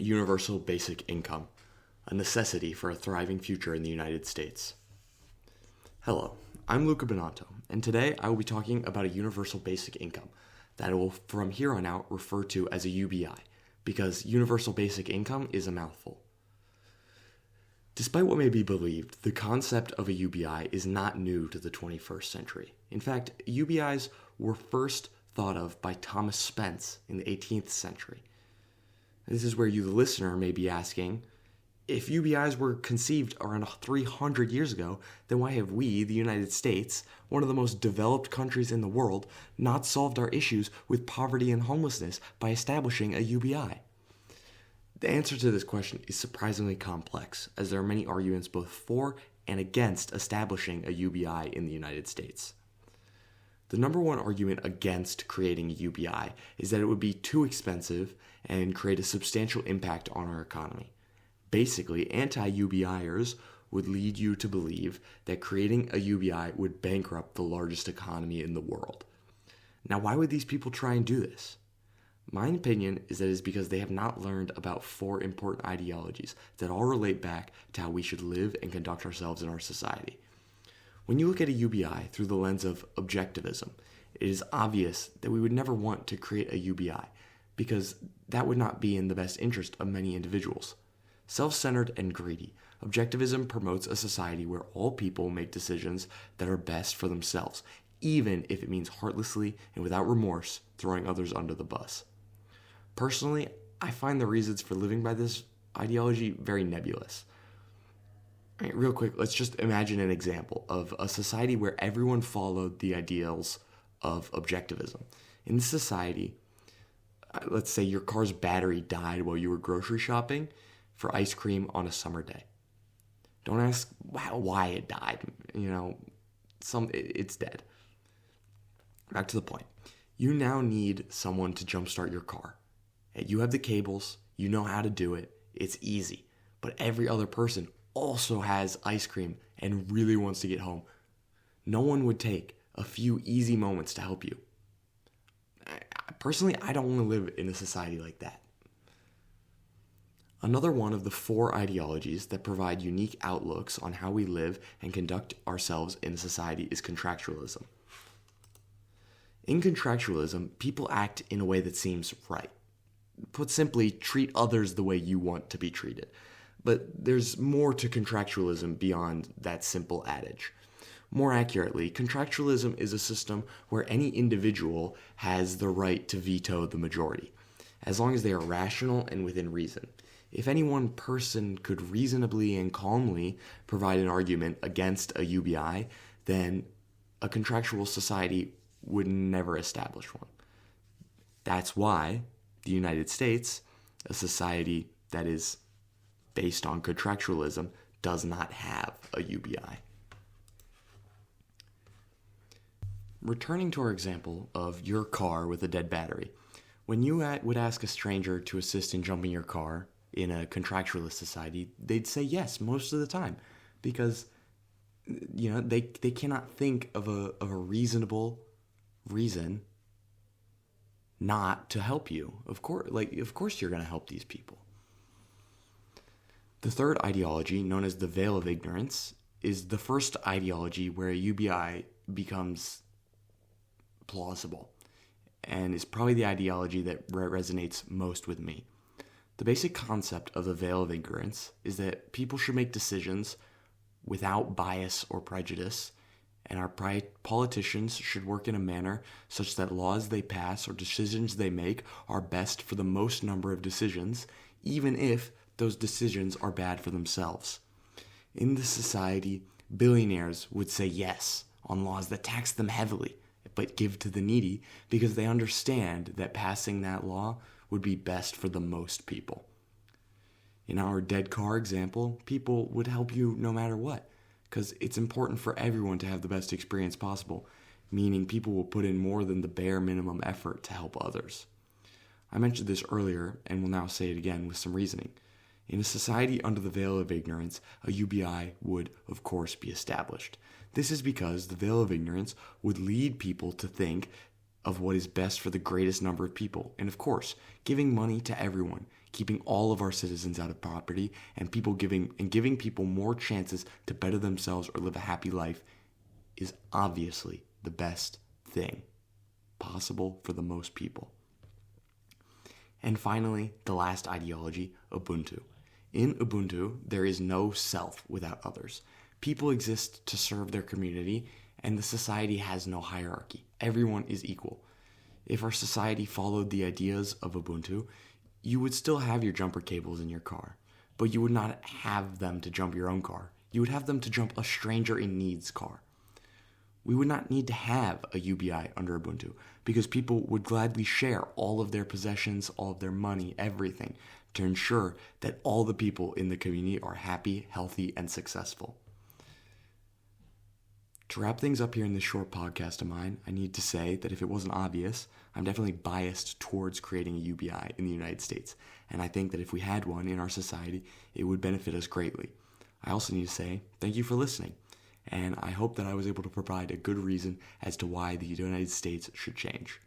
Universal basic income, a necessity for a thriving future in the United States. Hello, I'm Luca Bonanto, and today I will be talking about a universal basic income that I will from here on out refer to as a UBI, because universal basic income is a mouthful. Despite what may be believed, the concept of a UBI is not new to the 21st century. In fact, UBIs were first thought of by Thomas Spence in the 18th century. This is where you, the listener, may be asking, if UBIs were conceived around 300 years ago, then why have we, the United States, one of the most developed countries in the world, not solved our issues with poverty and homelessness by establishing a UBI? The answer to this question is surprisingly complex, as there are many arguments both for and against establishing a UBI in the United States. The number one argument against creating a UBI is that it would be too expensive and create a substantial impact on our economy. Basically, anti-UBIers would lead you to believe that creating a UBI would bankrupt the largest economy in the world. Now, why would these people try and do this? My opinion is that it is because they have not learned about four important ideologies that all relate back to how we should live and conduct ourselves in our society. When you look at a UBI through the lens of objectivism, it is obvious that we would never want to create a UBI because that would not be in the best interest of many individuals. Self-centered and greedy, objectivism promotes a society where all people make decisions that are best for themselves, even if it means heartlessly and without remorse throwing others under the bus. Personally, I find the reasons for living by this ideology very nebulous. All right, real quick, let's just imagine an example of a society where everyone followed the ideals of objectivism. In this society, let's say your car's battery died while you were grocery shopping for ice cream on a summer day. Don't ask why it died. It's dead. Back to the point. You now need someone to jumpstart your car. You have the cables. You know how to do it. It's easy. But every other person also has ice cream and really wants to get home. No one would take a few easy moments to help you. Personally, I don't want to live in a society like that. Another one of the four ideologies that provide unique outlooks on how we live and conduct ourselves in society is contractualism. In contractualism, people act in a way that seems right. Put simply, treat others the way you want to be treated. But there's more to contractualism beyond that simple adage. More accurately, contractualism is a system where any individual has the right to veto the majority, as long as they are rational and within reason. If any one person could reasonably and calmly provide an argument against a UBI, then a contractual society would never establish one. That's why the United States, a society that is based on contractualism, does not have a UBI. Returning to our example of your car with a dead battery, when you would ask a stranger to assist in jumping your car in a contractualist society, they'd say yes most of the time because they cannot think of a reasonable reason not to help you. Of course you're going to help these people. The third ideology, known as the veil of ignorance, is the first ideology where a UBI becomes plausible and is probably the ideology that resonates most with me. The basic concept of the veil of ignorance is that people should make decisions without bias or prejudice, and our politicians should work in a manner such that laws they pass or decisions they make are best for the most number of decisions, even if those decisions are bad for themselves. In this society, billionaires would say yes on laws that tax them heavily, but give to the needy because they understand that passing that law would be best for the most people. In our dead car example, people would help you no matter what, because it's important for everyone to have the best experience possible, meaning people will put in more than the bare minimum effort to help others. I mentioned this earlier and will now say it again with some reasoning. In a society under the veil of ignorance, a UBI would, of course, be established. This is because the veil of ignorance would lead people to think of what is best for the greatest number of people. And of course, giving money to everyone, keeping all of our citizens out of poverty, and giving people more chances to better themselves or live a happy life is obviously the best thing possible for the most people. And finally, the last ideology, Ubuntu. In Ubuntu, there is no self without others. People exist to serve their community, and the society has no hierarchy. Everyone is equal. If our society followed the ideas of Ubuntu, you would still have your jumper cables in your car, but you would not have them to jump your own car. You would have them to jump a stranger in need's car. We would not need to have a UBI under Ubuntu because people would gladly share all of their possessions, all of their money, everything to ensure that all the people in the community are happy, healthy, and successful. To wrap things up here in this short podcast of mine, I need to say that if it wasn't obvious, I'm definitely biased towards creating a UBI in the United States. And I think that if we had one in our society, it would benefit us greatly. I also need to say thank you for listening. And I hope that I was able to provide a good reason as to why the United States should change.